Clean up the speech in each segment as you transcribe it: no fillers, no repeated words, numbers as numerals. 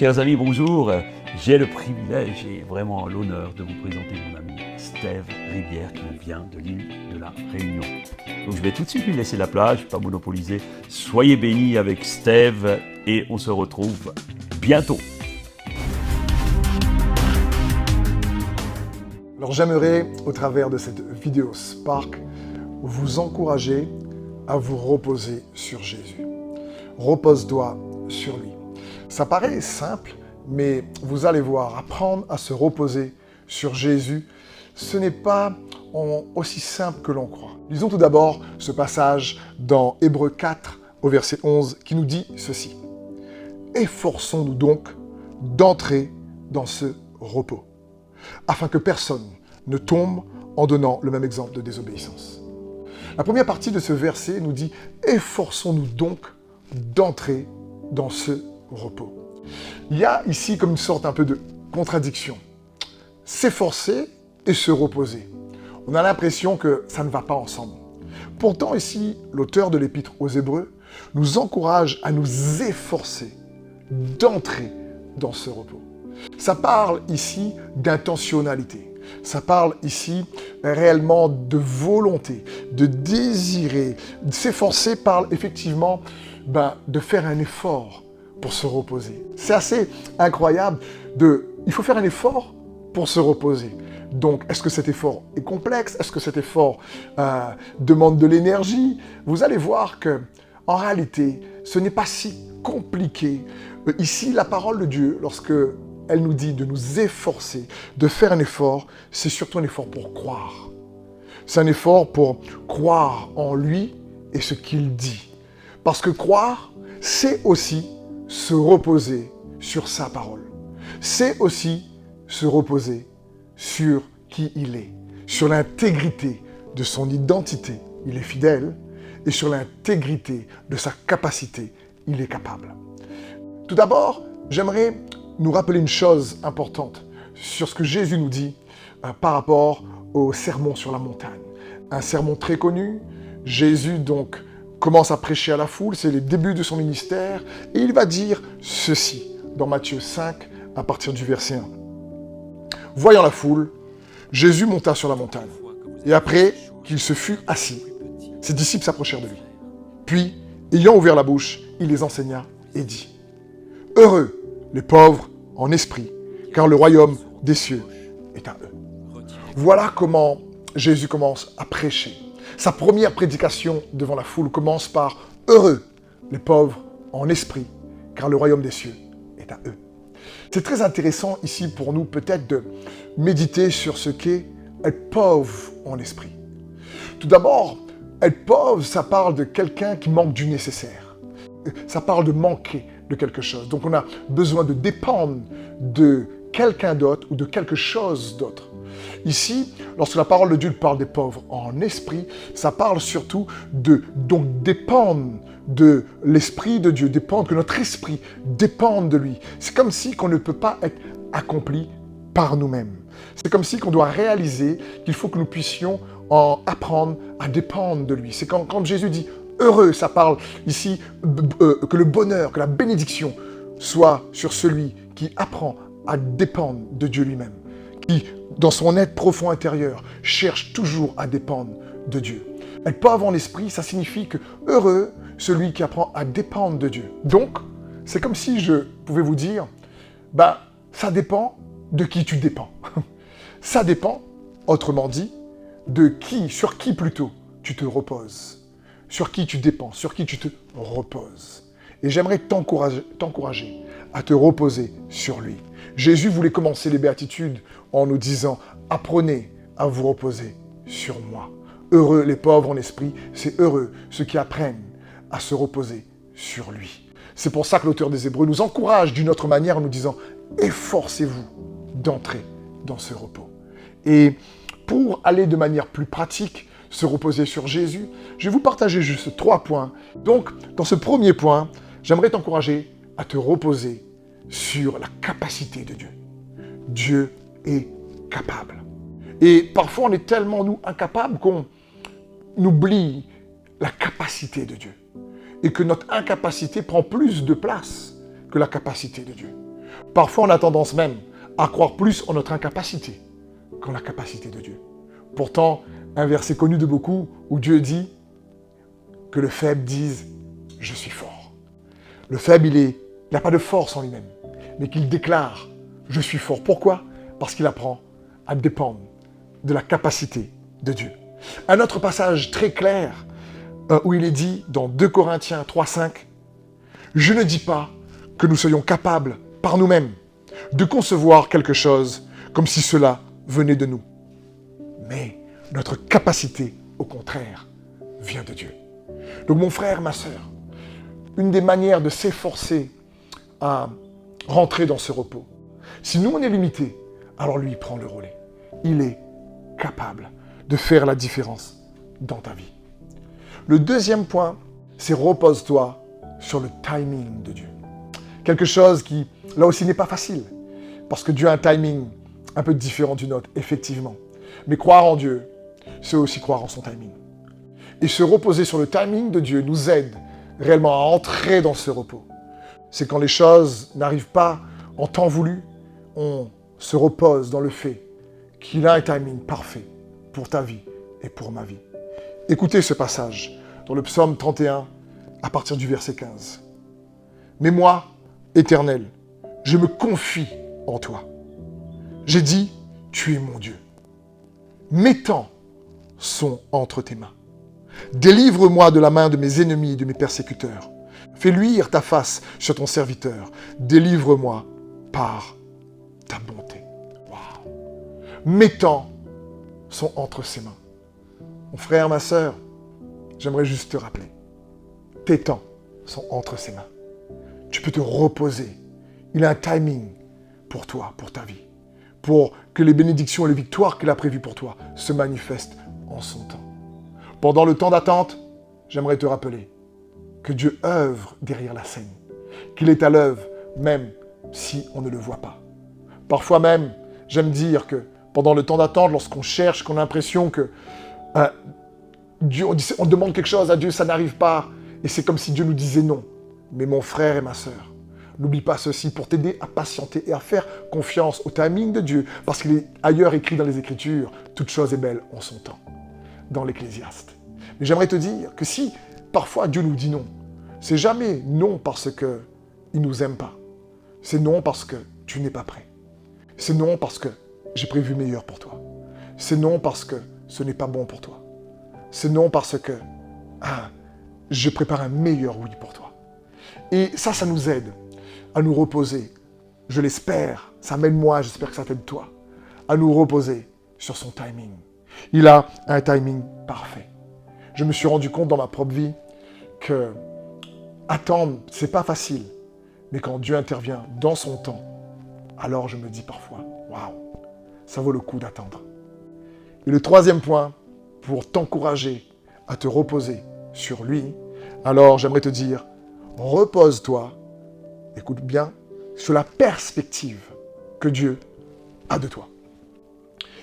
Chers amis, bonjour. J'ai le privilège et vraiment l'honneur de vous présenter mon ami Steve Rivière qui nous vient de l'île de la Réunion. Donc je vais tout de suite lui laisser la place, je ne vais pas monopoliser. Soyez bénis avec Steve et on se retrouve bientôt. Alors j'aimerais, au travers de cette vidéo Spark, vous encourager à vous reposer sur Jésus. Repose-toi sur lui. Ça paraît simple, mais vous allez voir, apprendre à se reposer sur Jésus, ce n'est pas aussi simple que l'on croit. Lisons tout d'abord ce passage dans Hébreux 4 au verset 11 qui nous dit ceci. « Efforçons-nous donc d'entrer dans ce repos, afin que personne ne tombe en donnant le même exemple de désobéissance. » La première partie de ce verset nous dit « Efforçons-nous donc d'entrer dans ce repos. » Il y a ici comme une sorte un peu de contradiction. S'efforcer et se reposer. On a l'impression que ça ne va pas ensemble. Pourtant ici, l'auteur de l'Épître aux Hébreux nous encourage à nous efforcer d'entrer dans ce repos. Ça parle ici d'intentionnalité. Ça parle ici réellement de volonté, de désirer. S'efforcer parle effectivement de faire un effort pour se reposer. C'est assez incroyable il faut faire un effort pour se reposer. Donc, est-ce que cet effort est complexe? Est-ce que cet effort demande de l'énergie? Vous allez voir que, en réalité, ce n'est pas si compliqué. Ici, la parole de Dieu, lorsque elle nous dit de nous efforcer, de faire un effort, c'est surtout un effort pour croire. C'est un effort pour croire en lui et ce qu'il dit. Parce que croire, c'est aussi se reposer sur sa parole. C'est aussi se reposer sur qui il est, sur l'intégrité de son identité, il est fidèle, et sur l'intégrité de sa capacité, il est capable. Tout d'abord, j'aimerais nous rappeler une chose importante sur ce que Jésus nous dit par rapport au sermon sur la montagne. Un sermon très connu, Jésus donc commence à prêcher à la foule, c'est les débuts de son ministère, et il va dire ceci, dans Matthieu 5, à partir du verset 1. Voyant la foule, Jésus monta sur la montagne, et après qu'il se fut assis, ses disciples s'approchèrent de lui. Puis, ayant ouvert la bouche, il les enseigna et dit, « Heureux les pauvres en esprit, car le royaume des cieux est à eux. » Voilà comment Jésus commence à prêcher. Sa première prédication devant la foule commence par « Heureux les pauvres en esprit, car le royaume des cieux est à eux. » C'est très intéressant ici pour nous peut-être de méditer sur ce qu'est être pauvre en esprit. Tout d'abord, être pauvre, ça parle de quelqu'un qui manque du nécessaire. Ça parle de manquer de quelque chose. Donc on a besoin de dépendre de quelqu'un d'autre ou de quelque chose d'autre. Ici, lorsque la parole de Dieu parle des pauvres en esprit, ça parle surtout donc dépendre de l'esprit de Dieu, dépendre que notre esprit dépende de lui. C'est comme si qu'on ne peut pas être accompli par nous-mêmes. C'est comme si qu'on doit réaliser qu'il faut que nous puissions apprendre à dépendre de lui. C'est quand Jésus dit « heureux », ça parle ici que le bonheur, que la bénédiction soit sur celui qui apprend à dépendre de Dieu lui-même, qui, dans son être profond intérieur, cherche toujours à dépendre de Dieu. Être pauvre en esprit, ça signifie que heureux celui qui apprend à dépendre de Dieu. Donc, c'est comme si je pouvais vous dire, ça dépend de qui tu dépends. Ça dépend, autrement dit, sur qui plutôt tu te reposes. Sur qui tu dépends, sur qui tu te reposes. Et j'aimerais t'encourager à te reposer sur lui. Jésus voulait commencer les béatitudes en nous disant « Apprenez à vous reposer sur moi ». Heureux les pauvres en esprit, c'est heureux ceux qui apprennent à se reposer sur lui. C'est pour ça que l'auteur des Hébreux nous encourage d'une autre manière en nous disant « Efforcez-vous d'entrer dans ce repos ». Et pour aller de manière plus pratique, se reposer sur Jésus, je vais vous partager juste 3 points. Donc, dans ce premier point, j'aimerais t'encourager à te reposer sur la capacité de Dieu. Dieu est capable. Et parfois, on est tellement, nous, incapables qu'on oublie la capacité de Dieu. Et que notre incapacité prend plus de place que la capacité de Dieu. Parfois, on a tendance même à croire plus en notre incapacité qu'en la capacité de Dieu. Pourtant, un verset connu de beaucoup où Dieu dit que le faible dise « Je suis fort ». Le faible, il n'a pas de force en lui-même, mais qu'il déclare « Je suis fort ». Pourquoi? Parce qu'il apprend à dépendre de la capacité de Dieu. Un autre passage très clair où il est dit dans 2 Corinthiens 3,5 « Je ne dis pas que nous soyons capables par nous-mêmes de concevoir quelque chose comme si cela venait de nous. Mais notre capacité, au contraire, vient de Dieu. » Donc mon frère, ma sœur, une des manières de s'efforcer à rentrer dans ce repos, si nous on est limité, alors lui il prend le relais. Il est capable de faire la différence dans ta vie. Le deuxième point, c'est repose-toi sur le timing de Dieu. Quelque chose qui, là aussi, n'est pas facile, parce que Dieu a un timing un peu différent du nôtre, effectivement. Mais croire en Dieu, c'est aussi croire en son timing. Et se reposer sur le timing de Dieu nous aide réellement à entrer dans ce repos. C'est quand les choses n'arrivent pas en temps voulu, on se repose dans le fait qu'il a un timing parfait pour ta vie et pour ma vie. Écoutez ce passage dans le psaume 31 à partir du verset 15. « Mais moi, Éternel, je me confie en toi. J'ai dit, tu es mon Dieu. Mes temps sont entre tes mains. Délivre-moi de la main de mes ennemis et de mes persécuteurs. Fais luire ta face sur ton serviteur. Délivre-moi par ta bonté. » Wow. Mes temps sont entre ses mains. Mon frère, ma sœur, j'aimerais juste te rappeler. Tes temps sont entre ses mains. Tu peux te reposer. Il a un timing pour toi, pour ta vie. Pour que les bénédictions et les victoires qu'il a prévues pour toi se manifestent en son temps. Pendant le temps d'attente, j'aimerais te rappeler que Dieu œuvre derrière la scène. Qu'il est à l'œuvre, même si on ne le voit pas. Parfois même, j'aime dire que pendant le temps d'attente, lorsqu'on cherche, qu'on a l'impression que Dieu, on demande quelque chose à Dieu, ça n'arrive pas. Et c'est comme si Dieu nous disait non. Mais mon frère et ma sœur, n'oublie pas ceci pour t'aider à patienter et à faire confiance au timing de Dieu. Parce qu'il est ailleurs écrit dans les Écritures, toute chose est belle en son temps. Dans l'Ecclésiaste. Mais j'aimerais te dire que si parfois Dieu nous dit non, c'est jamais non parce qu'il ne nous aime pas. C'est non parce que tu n'es pas prêt. C'est non parce que j'ai prévu meilleur pour toi. C'est non parce que ce n'est pas bon pour toi. C'est non parce que je prépare un meilleur oui pour toi. Et ça nous aide à nous reposer. Je l'espère, ça m'aide moi, j'espère que ça t'aide toi, à nous reposer sur son timing. Il a un timing parfait. Je me suis rendu compte dans ma propre vie que attendre, c'est pas facile. Mais quand Dieu intervient dans son temps, alors je me dis parfois, waouh, ça vaut le coup d'attendre. Et le troisième point, pour t'encourager à te reposer sur lui, alors j'aimerais te dire, repose-toi, écoute bien, sur la perspective que Dieu a de toi.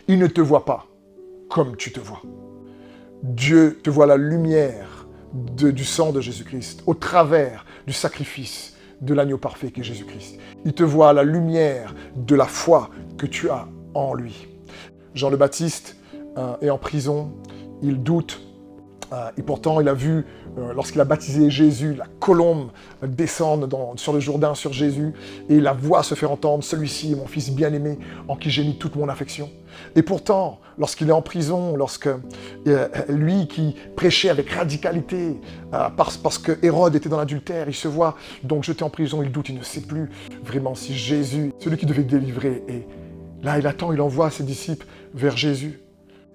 Il ne te voit pas comme tu te vois. Dieu te voit la lumière du sang de Jésus-Christ, au travers du sacrifice de l'agneau parfait qui est Jésus-Christ. Il te voit la lumière de la foi que tu as en lui. Jean le Baptiste est en prison, il doute, et pourtant il a vu, lorsqu'il a baptisé Jésus, la colombe descendre sur le Jourdain sur Jésus, et la voix se faire entendre, celui-ci est mon fils bien-aimé, en qui j'ai mis toute mon affection. Et pourtant, lorsqu'il est en prison, lorsque lui qui prêchait avec radicalité, parce que Hérode était dans l'adultère, il se voit donc jeté en prison, il doute, il ne sait plus vraiment si Jésus, celui qui devait délivrer, et là il attend, il envoie ses disciples vers Jésus.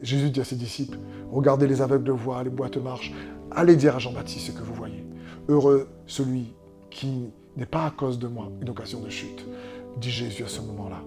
Jésus dit à ses disciples, regardez les aveugles voient, les boiteux marchent, allez dire à Jean-Baptiste ce que vous voyez. Heureux celui qui n'est pas à cause de moi une occasion de chute, dit Jésus à ce moment-là.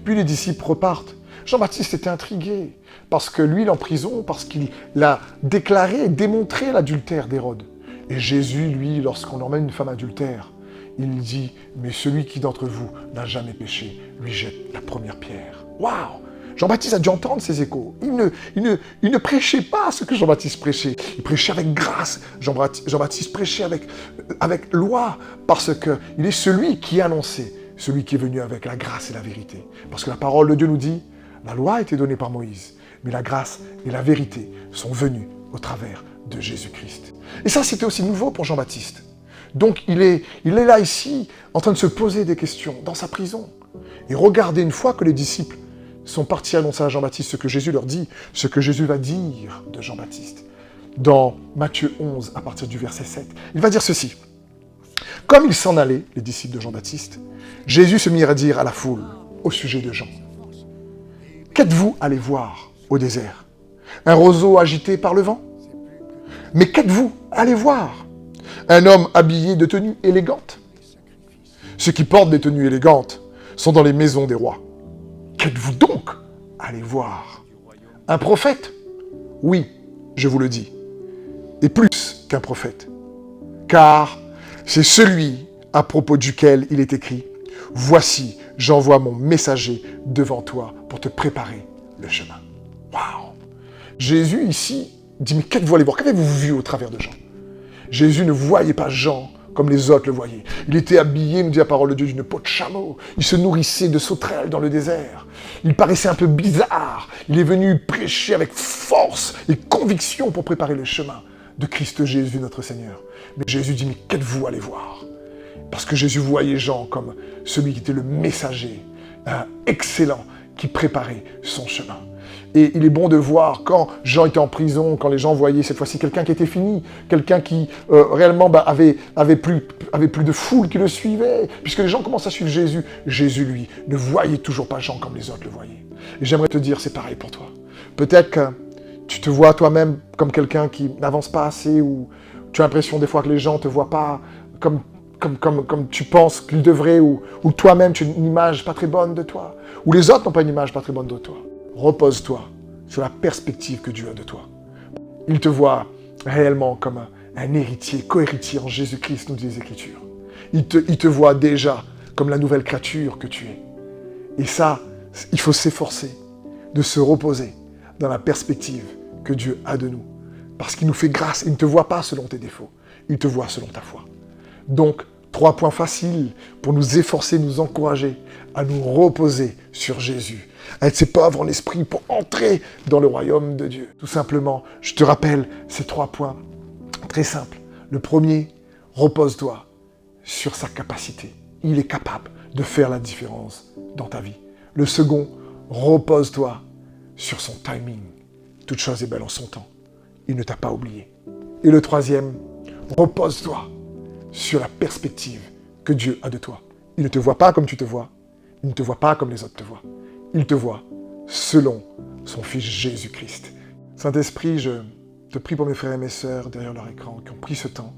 Puis les disciples repartent. Jean-Baptiste était intrigué, parce que lui, il est en prison, parce qu'il a déclaré, démontré l'adultère d'Hérode. Et Jésus, lui, lorsqu'on emmène une femme adultère, il dit, mais celui qui d'entre vous n'a jamais péché, lui jette la première pierre. Waouh! Jean-Baptiste a dû entendre ces échos. Il ne prêchait pas ce que Jean-Baptiste prêchait. Il prêchait avec grâce. Jean-Baptiste prêchait avec loi, parce qu'il est celui qui annonçait celui qui est venu avec la grâce et la vérité. Parce que la parole de Dieu nous dit, la loi a été donnée par Moïse, mais la grâce et la vérité sont venues au travers de Jésus-Christ. Et ça, c'était aussi nouveau pour Jean-Baptiste. Donc, il est là ici, en train de se poser des questions, dans sa prison. Et regardez, une fois que les disciples sont partis annoncer à Jean-Baptiste ce que Jésus leur dit, ce que Jésus va dire de Jean-Baptiste. Dans Matthieu 11, à partir du verset 7, il va dire ceci. Comme ils s'en allaient, les disciples de Jean-Baptiste, Jésus se mit à dire à la foule, au sujet de Jean, « Qu'êtes-vous allé voir au désert? Un roseau agité par le vent? Mais qu'êtes-vous allé voir? Un homme habillé de tenues élégantes? Ceux qui portent des tenues élégantes sont dans les maisons des rois. Qu'êtes-vous donc allé voir? Un prophète? Oui, je vous le dis, et plus qu'un prophète. Car c'est celui à propos duquel il est écrit, « Voici, j'envoie mon messager devant toi pour te préparer le chemin. » Waouh! Jésus ici dit, mais qu'êtes-vous allé voir? Qu'avez-vous vu au travers de Jean? Jésus ne voyait pas Jean comme les autres le voyaient. Il était habillé, nous dit la parole de Dieu, d'une peau de chameau. Il se nourrissait de sauterelles dans le désert. Il paraissait un peu bizarre. Il est venu prêcher avec force et conviction pour préparer le chemin de Christ Jésus, notre Seigneur. Mais Jésus dit, mais qu'êtes-vous allé voir? Parce que Jésus voyait Jean comme celui qui était le messager excellent qui préparait son chemin. Et il est bon de voir quand Jean était en prison, quand les gens voyaient cette fois-ci quelqu'un qui était fini, quelqu'un qui réellement avait plus de foule qui le suivait, puisque les gens commencent à suivre Jésus. Jésus, lui, ne voyait toujours pas Jean comme les autres le voyaient. Et j'aimerais te dire, c'est pareil pour toi. Peut-être que tu te vois toi-même comme quelqu'un qui n'avance pas assez, ou tu as l'impression des fois que les gens ne te voient pas comme tu penses qu'ils devraient, ou toi-même tu as une image pas très bonne de toi, ou les autres n'ont pas une image pas très bonne de toi. Repose-toi sur la perspective que Dieu a de toi. Il te voit réellement comme un héritier, co-héritier en Jésus-Christ, nous dit les Écritures. Il te voit déjà comme la nouvelle créature que tu es. Et ça, il faut s'efforcer de se reposer dans la perspective que Dieu a de nous. Parce qu'il nous fait grâce. Il ne te voit pas selon tes défauts. Il te voit selon ta foi. Donc, 3 points faciles pour nous efforcer, nous encourager à nous reposer sur Jésus, à être ces pauvres en esprit pour entrer dans le royaume de Dieu. Tout simplement, je te rappelle ces 3 points très simples. Le premier, repose-toi sur sa capacité. Il est capable de faire la différence dans ta vie. Le second, repose-toi sur son timing. Toute chose est belle en son temps. Il ne t'a pas oublié. Et le troisième, repose-toi sur la perspective que Dieu a de toi. Il ne te voit pas comme tu te vois. Il ne te voit pas comme les autres te voient. Il te voit selon son Fils Jésus-Christ. Saint-Esprit, je te prie pour mes frères et mes sœurs derrière leur écran qui ont pris ce temps.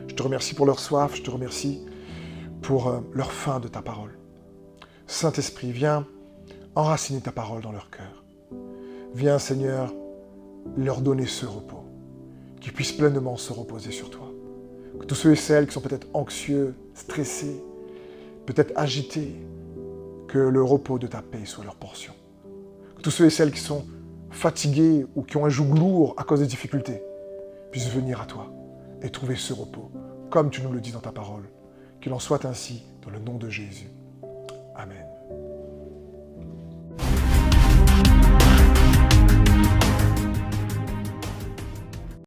Je te remercie pour leur soif, je te remercie pour leur faim de ta parole. Saint-Esprit, viens enraciner ta parole dans leur cœur. Viens, Seigneur, leur donner ce repos, qu'ils puissent pleinement se reposer sur toi. Que tous ceux et celles qui sont peut-être anxieux, stressés, peut-être agités, que le repos de ta paix soit leur portion. Que tous ceux et celles qui sont fatigués ou qui ont un joug lourd à cause des difficultés puissent venir à toi et trouver ce repos, comme tu nous le dis dans ta parole. Qu'il en soit ainsi dans le nom de Jésus. Amen.